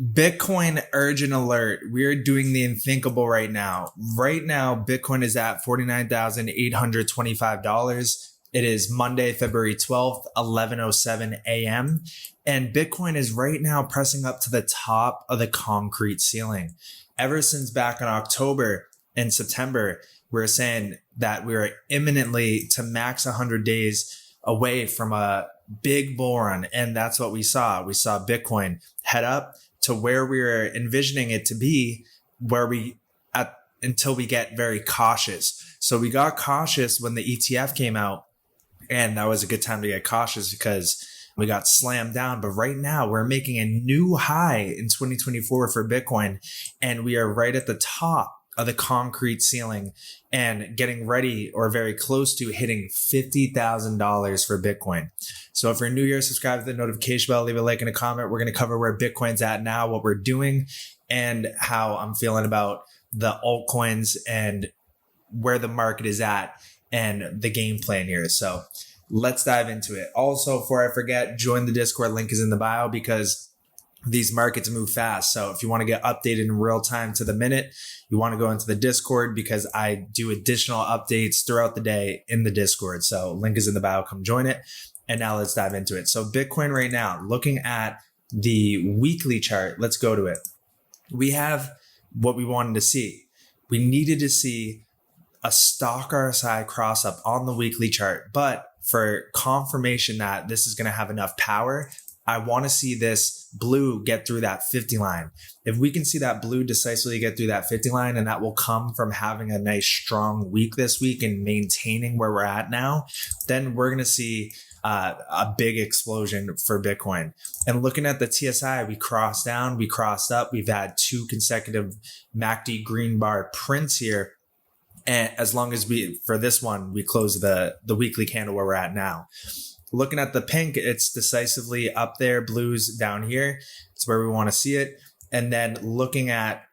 Bitcoin urgent alert. We're doing the unthinkable right now. Right now, Bitcoin is at $49,825. It is Monday, February 12th, 11:07 a.m. And Bitcoin is right now pressing up to the top of the concrete ceiling. Ever since back in October and September, we're saying that we're imminently to max 100 days away from a big bull run. And that's what we saw. We saw Bitcoin head up to where we were envisioning it to be, where we at until we get very cautious. So we got cautious when the ETF came out, and that was a good time to get cautious because we got slammed down. But right now we're making a new high in 2024 for Bitcoin, and we are right at the top of the concrete ceiling and getting ready or very close to hitting $50,000 for Bitcoin. So if you're new here, subscribe to the notification bell, leave a like and a comment. We're going to cover where Bitcoin's at now, what we're doing, and how I'm feeling about the altcoins and where the market is at and the game plan here. So let's dive into it. Also, before I forget, join the Discord. Link is in the bio because these markets move fast. So if you want to get updated in real time to the minute, you want to go into the Discord because I do additional updates throughout the day in the Discord. So link is in the bio. Come join it. And now let's dive into it. So Bitcoin right now, looking at the weekly chart, let's go to it. We have what we wanted to see. We needed to see a stock RSI cross up on the weekly chart, but for confirmation that this is going to have enough power, I want to see this blue get through that 50 line. If we can see that blue decisively get through that 50 line, and that will come from having a nice strong week this week and maintaining where we're at now, then we're going to see a big explosion for Bitcoin. And looking at the TSI, we crossed down, we crossed up. We've had two consecutive MACD green bar prints here. And as long as for this one, we close the weekly candle where we're at now. Looking at the pink, it's decisively up there. Blues down here. It's where we want to see it. And then looking at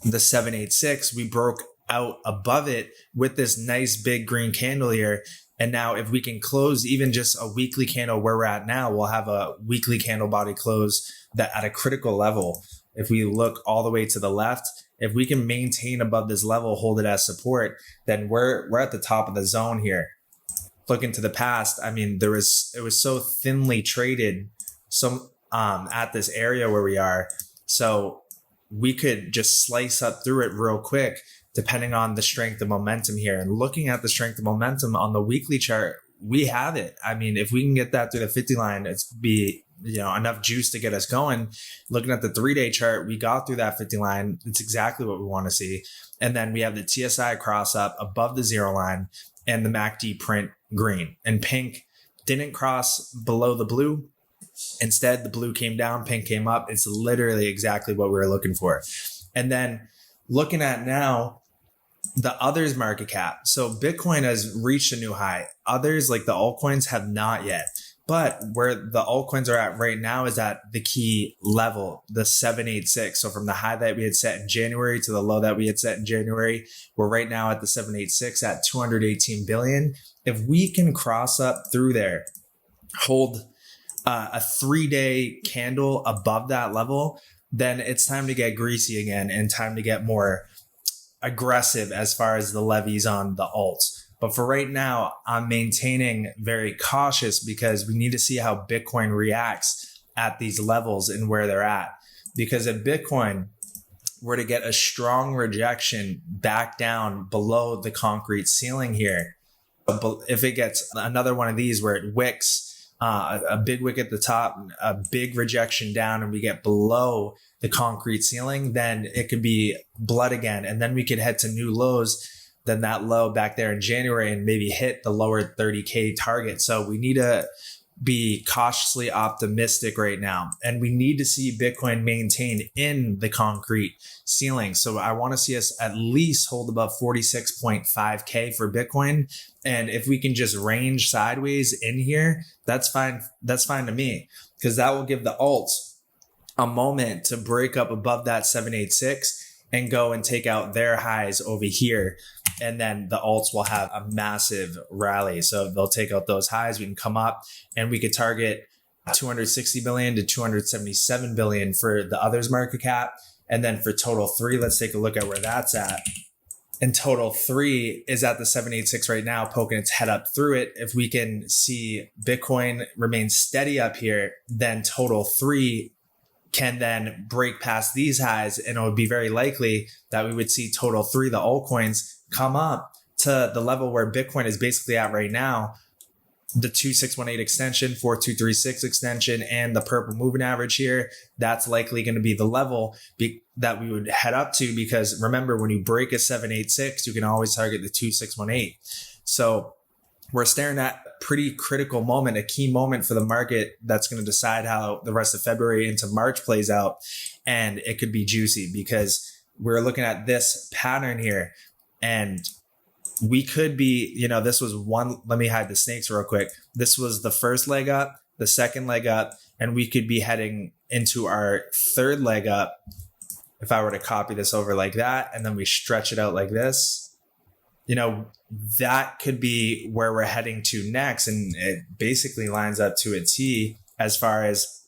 the 786, we broke out above it with this nice big green candle here. And now if we can close even just a weekly candle where we're at now, we'll have a weekly candle body close that at a critical level. If we look all the way to the left, if we can maintain above this level, hold it as support, then we're at the top of the zone here. Looking to the past, I mean, it was so thinly traded at this area where we are. So we could just slice up through it real quick, depending on the strength of momentum here. And looking at the strength of momentum on the weekly chart, we have it. I mean, if we can get that through the 50 line, it's be enough juice to get us going. Looking at the 3-day chart, we got through that 50 line. It's exactly what we want to see. And then we have the TSI cross up above the 0 line and the MACD print green. And pink didn't cross below the blue. Instead, the blue came down, pink came up. It's literally exactly what we were looking for. And then looking at now, the others market cap. So Bitcoin has reached a new high. Others, like the altcoins, have not yet. But where the altcoins are at right now is at the key level, the 786. So from the high that we had set in January to the low that we had set in January, we're right now at the 786 at 218 billion. If we can cross up through there, hold a 3-day candle above that level, then it's time to get greasy again and time to get more aggressive as far as the levies on the alts. But for right now, I'm maintaining very cautious because we need to see how Bitcoin reacts at these levels and where they're at. Because if Bitcoin were to get a strong rejection back down below the concrete ceiling here, if it gets another one of these where it wicks, a big wick at the top, a big rejection down, and we get below the concrete ceiling, then it could be blood again. And then we could head to new lows than that low back there in January and maybe hit the lower 30K target. So we need to be cautiously optimistic right now. And we need to see Bitcoin maintained in the concrete ceiling. So I want to see us at least hold above 46.5K for Bitcoin. And if we can just range sideways in here, that's fine. That's fine to me, because that will give the alts a moment to break up above that 786 and go and take out their highs over here. And then the alts will have a massive rally. So they'll take out those highs. We can come up and we could target 260 billion to 277 billion for the others market cap. And then for total 3, let's take a look at where that's at. And total 3 is at the 786 right now, poking its head up through it. If we can see Bitcoin remain steady up here, then total 3 can then break past these highs, and it would be very likely that we would see total 3, the altcoins, come up to the level where Bitcoin is basically at right now, the 2618 extension, 4236 extension, and the purple moving average here. That's likely going to be the level that we would head up to, because remember, when you break a 786, you can always target the 2618. So we're staring at a pretty critical moment, a key moment for the market that's going to decide how the rest of February into March plays out. And it could be juicy because we're looking at this pattern here, and we could be, this was one, let me hide the snakes real quick. This was the first leg up, the second leg up, and we could be heading into our third leg up. If I were to copy this over like that, and then we stretch it out like this, that could be where we're heading to next. And it basically lines up to a T as far as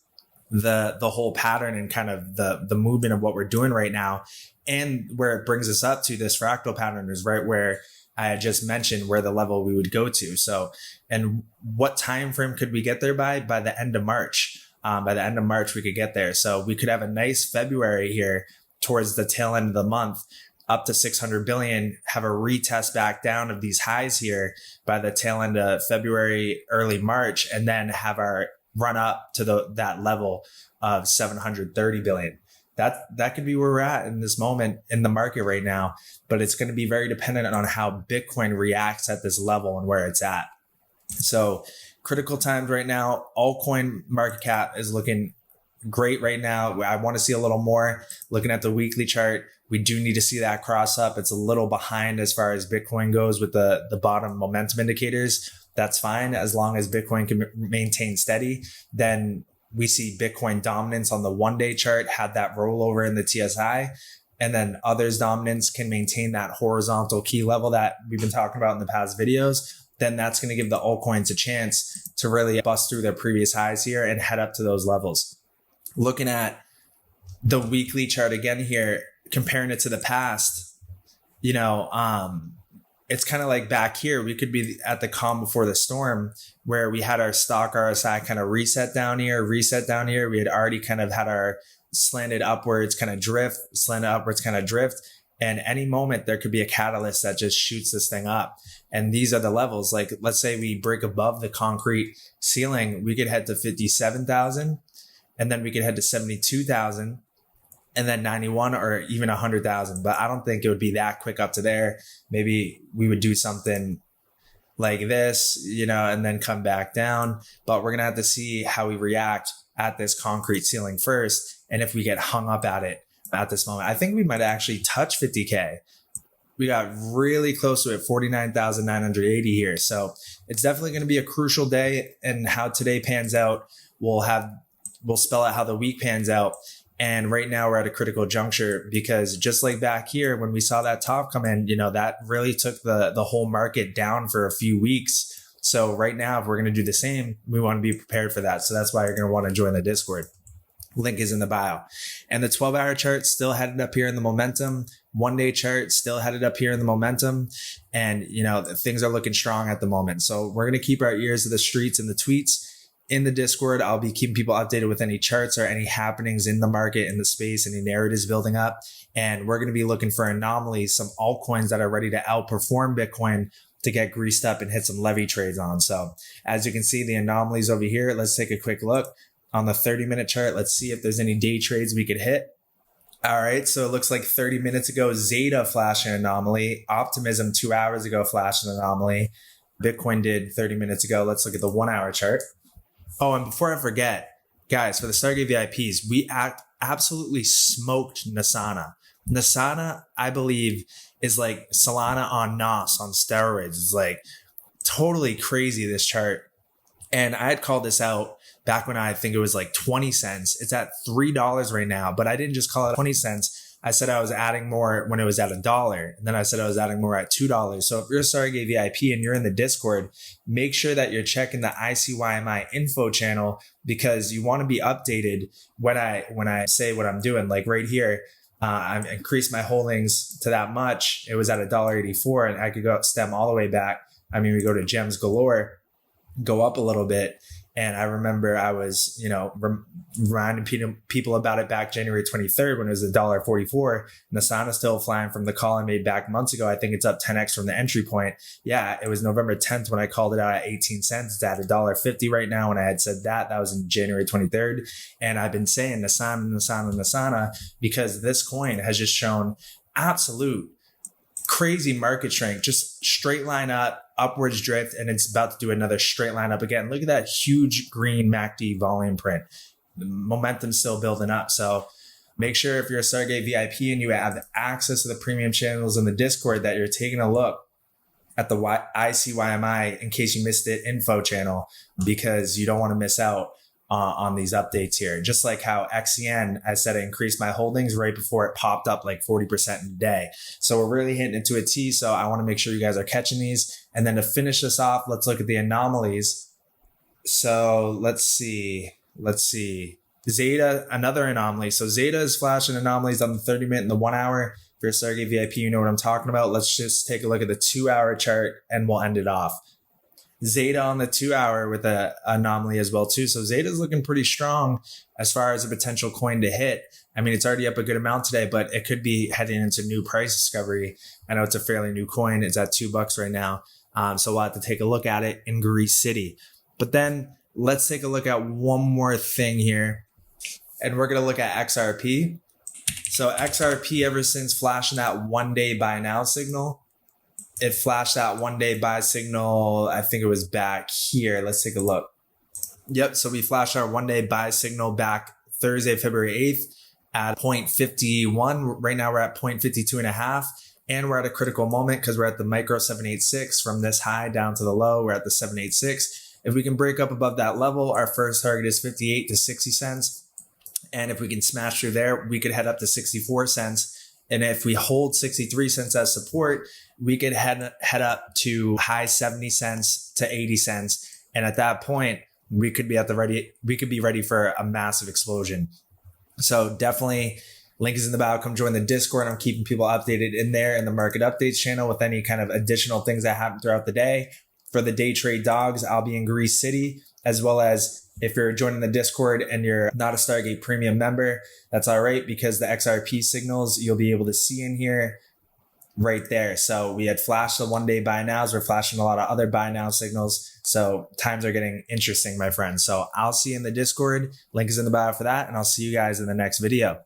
the whole pattern and kind of the movement of what we're doing right now. And where it brings us up to this fractal pattern is right where I had just mentioned where the level we would go to. So, and what time frame could we get there by? By the end of March. By the end of March, we could get there. So we could have a nice February here towards the tail end of the month, up to 600 billion, have a retest back down of these highs here by the tail end of February, early March, and then have our run up to that level of 730 billion. That could be where we're at in this moment in the market right now, but it's going to be very dependent on how Bitcoin reacts at this level and where it's at. So critical times right now. Altcoin market cap is looking great right now. I want to see a little more. Looking at the weekly chart, we do need to see that cross up. It's a little behind as far as Bitcoin goes with the bottom momentum indicators. That's fine as long as Bitcoin can maintain steady. Then we see Bitcoin dominance on the 1-day chart, had that rollover in the TSI, and then others dominance can maintain that horizontal key level that we've been talking about in the past videos. Then that's going to give the altcoins a chance to really bust through their previous highs here and head up to those levels. Looking at the weekly chart again here, comparing it to the past, it's kind of like back here, we could be at the calm before the storm where we had our stock RSI kind of reset down here. We had already kind of had our slanted upwards kind of drift. And any moment there could be a catalyst that just shoots this thing up. And these are the levels. Like, let's say we break above the concrete ceiling, we could head to 57,000, and then we could head to 72,000. And then 91 or even 100,000. But I don't think it would be that quick up to there. Maybe we would do something like this, and then come back down. But we're going to have to see how we react at this concrete ceiling first. And if we get hung up at it at this moment, I think we might actually touch 50K. We got really close to it, 49,980 here. So it's definitely going to be a crucial day. And how today pans out, we'll spell out how the week pans out. And right now we're at a critical juncture because just like back here, when we saw that top come in, that really took the whole market down for a few weeks. So right now, if we're going to do the same, we want to be prepared for that. So that's why you're going to want to join the Discord. Link is in the bio. And the 12-hour chart still headed up here in the momentum. 1-day chart still headed up here in the momentum. And, things are looking strong at the moment. So we're going to keep our ears to the streets and the tweets. In the Discord, I'll be keeping people updated with any charts or any happenings in the market, in the space, any narratives building up. And we're going to be looking for anomalies, some altcoins that are ready to outperform Bitcoin to get greased up and hit some levy trades on. So as you can see, the anomalies over here, let's take a quick look on the 30-minute chart. Let's see if there's any day trades we could hit. All right, so it looks like 30 minutes ago, Zeta flashed an anomaly. Optimism 2 hours ago flashed an anomaly. Bitcoin did 30 minutes ago. Let's look at the 1-hour chart. Oh, and before I forget, guys, for the Stargate VIPs, we absolutely smoked Nasana. Nasana, I believe, is like Solana on NOS on steroids. It's like totally crazy, this chart. And I had called this out back when I think it was like 20 cents. It's at $3 right now, but I didn't just call it 20 cents. I said I was adding more when it was at $1. And then I said I was adding more at $2. So if you're a Stargate VIP and you're in the Discord, make sure that you're checking the ICYMI info channel, because you want to be updated when I say what I'm doing. Like right here, I've increased my holdings to that much. It was at $1.84, and I could go stem all the way back. I mean, we go to Gems Galore, go up a little bit. And I remember I was, reminding people about it back January 23rd when it was $1.44. And the Asana is still flying from the call I made back months ago. I think it's up 10x from the entry point. Yeah, it was November 10th when I called it out at 18 cents. It's at $1.50 right now. When I had said that was in January 23rd. And I've been saying Asana because this coin has just shown absolute crazy market strength, just straight line up, upwards drift, and it's about to do another straight line up again. Look at that huge green MACD volume print. The momentum's still building up. So make sure if you're a Stargate VIP and you have access to the premium channels in the Discord that you're taking a look at the ICYMI in case you missed it info channel, because you don't want to miss out on these updates here. Just like how XCN, I said, I increased my holdings right before it popped up like 40% in a day. So we're really hitting into a T. So I want to make sure you guys are catching these. And then to finish this off, let's look at the anomalies. So let's see. Zeta, another anomaly. So Zeta is flashing anomalies on the 30-minute and the 1 hour. If you're a Stargate VIP, you know what I'm talking about. Let's just take a look at the 2 hour chart and we'll end it off. Zeta on the 2 hour with an anomaly as well too. So Zeta is looking pretty strong as far as a potential coin to hit. I mean, it's already up a good amount today, but it could be heading into new price discovery. I know it's a fairly new coin. It's at $2 right now. So we'll have to take a look at it in Greece City. But then let's take a look at one more thing here. And we're going to look at XRP. So XRP, ever since flashing that 1 day buy now signal, it flashed that 1 day buy signal. I think it was back here. Let's take a look. Yep. So we flashed our 1 day buy signal back Thursday, February 8th at 0.51. Right now we're at 0.52.5. And we're at a critical moment because we're at the micro 786 from this high down to the low. We're at the 786. If we can break up above that level, our first target is 58 to 60 cents. And if we can smash through there, we could head up to 64 cents. And if we hold 63 cents as support, we could head up to high 70 cents to 80 cents. And at that point, we could be ready for a massive explosion. So definitely, link is in the bio. Come join the Discord. I'm keeping people updated in there in the market updates channel with any kind of additional things that happen throughout the day. For the day trade dogs, I'll be in Greece City, as well as if you're joining the Discord and you're not a Stargate premium member, that's all right, because the XRP signals you'll be able to see in here right there. So we had flashed the 1 day buy nows. We're flashing a lot of other buy now signals. So times are getting interesting, my friends. So I'll see you in the Discord. Link is in the bio for that. And I'll see you guys in the next video.